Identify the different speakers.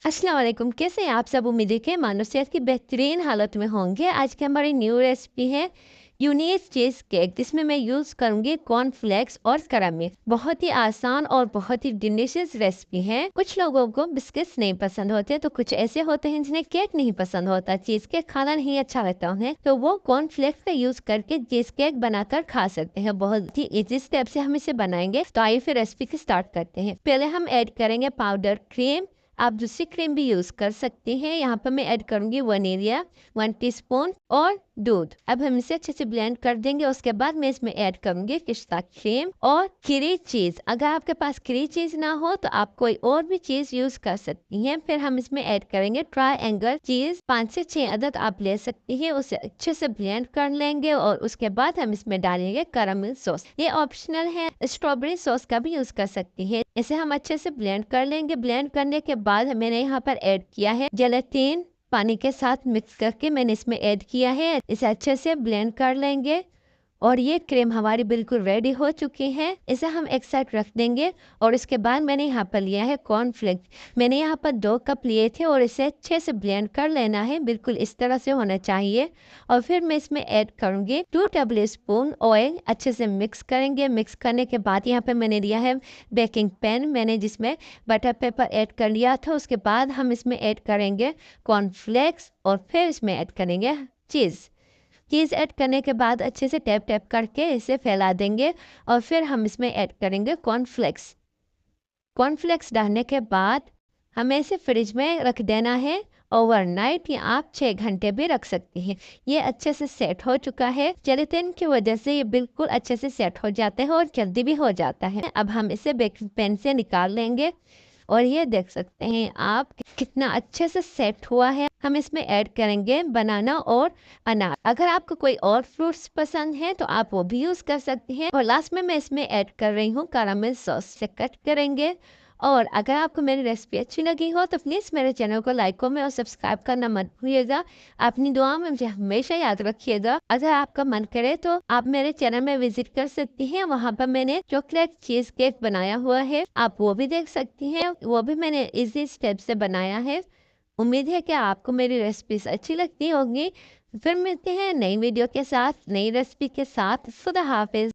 Speaker 1: अस्सलाम वालेकुम। कैसे हैं आप सब? उम्मीद है कि मानो सेहत की बेहतरीन हालत में होंगे। आज की हमारी न्यू रेसिपी है यूनिक चीज़ केक, जिसमें मैं यूज़ करूंगी कॉर्नफ्लेक्स और कैरामल। बहुत ही आसान और बहुत ही डिलीशियस रेसिपी है। कुछ लोगों को बिस्किट्स नहीं पसंद होते, तो कुछ ऐसे होते हैं जिन्हें केक नहीं पसंद होता, चीज़ केक खाना नहीं अच्छा लगता उन्हें, तो वो कॉर्नफ्लेक्स का यूज़ करके चीज़ केक बनाकर खा सकते हैं। बहुत ही इजी स्टेप से हम इसे बनाएंगे। तो आइए फिर रेसिपी की स्टार्ट करते हैं। पहले हम ऐड करेंगे पाउडर क्रीम। आप दूसरी क्रीम भी यूज़ कर सकते हैं। यहाँ पर मैं ऐड करूँगी वनीला 1 टीस्पून और दूध। अब हम इसे अच्छे से ब्लेंड कर देंगे। उसके बाद मैं इसमें ऐड करूँगी पिस्ता क्रीम और क्री चीज़। अगर आपके पास क्री चीज़ ना हो तो आप कोई और भी चीज़ यूज़ कर सकती हैं। फिर हम इसमें ऐड करेंगे ट्रायंगल चीज़, 5 से 6 अदद आप ले सकती हैं। उसे अच्छे से ब्लेंड कर लेंगे और उसके बाद हम इसमें डालेंगे कैरामल सॉस। ये ऑप्शनल है, स्ट्रॉबेरी सॉस का भी यूज़ कर सकती है। इसे हम अच्छे से ब्लेंड कर लेंगे। ब्लेंड करने के बाद मैंने यहाँ पर ऐड किया है जेलेटिन, पानी के साथ मिक्स करके मैंने इसमें ऐड किया है। इसे अच्छे से ब्लेंड कर लेंगे और ये क्रीम हमारी बिल्कुल रेडी हो चुकी है। इसे हम एक साइड रख देंगे और इसके बाद मैंने यहाँ पर लिया है कॉर्नफ्लेक्स। मैंने यहाँ पर 2 कप लिए थे और इसे अच्छे से ब्लेंड कर लेना है, बिल्कुल इस तरह से होना चाहिए। और फिर मैं इसमें ऐड करूँगी 2 टेबल स्पून ऑयल। अच्छे से मिक्स करेंगे। मिक्स करने के बाद यहाँ पर मैंने लिया है बेकिंग पैन, मैंने जिसमें बटर पेपर ऐड कर लिया था। उसके बाद हम इसमें ऐड करेंगे कॉर्नफ्लेक्स और फिर इसमें ऐड करेंगे चीज़ ऐड करने के बाद अच्छे से टैप टैप करके इसे फैला देंगे और फिर हम इसमें ऐड करेंगे कॉर्नफ्लेक्स डालने के बाद हमें इसे फ्रिज में रख देना है ओवरनाइट, या आप 6 घंटे भी रख सकती हैं। ये अच्छे से सेट हो चुका है। जेलेटिन की वजह से ये बिल्कुल अच्छे से सेट हो जाते हैं और जल्दी भी हो जाता है। अब हम इसे बेकिंग पैन से निकाल लेंगे और ये देख सकते हैं आप कितना अच्छे से सेट हुआ है। हम इसमें ऐड करेंगे बनाना और अनार। अगर आपको कोई और फ्रूट्स पसंद है तो आप वो भी यूज़ कर सकते हैं। और लास्ट में मैं इसमें ऐड कर रही हूँ कैरामल सॉस। से कट करेंगे। और अगर आपको मेरी रेसिपी अच्छी लगी हो तो प्लीज़ मेरे चैनल को लाइक कमेंट और सब्सक्राइब करना मत भूलिएगा। अपनी दुआ में मुझे हमेशा याद रखिएगा। अगर आपका मन करे तो आप मेरे चैनल में विजिट कर सकती हैं। वहाँ पर मैंने चॉकलेट चीज़ केक बनाया हुआ है, आप वो भी देख सकती हैं। वो भी मैंने इजी स्टेप से बनाया है। उम्मीद है कि आपको मेरी रेसिपीज अच्छी लगती होंगी। फिर मिलते हैं नई वीडियो के साथ, नई रेसिपी के साथ। खुदा हाफिज।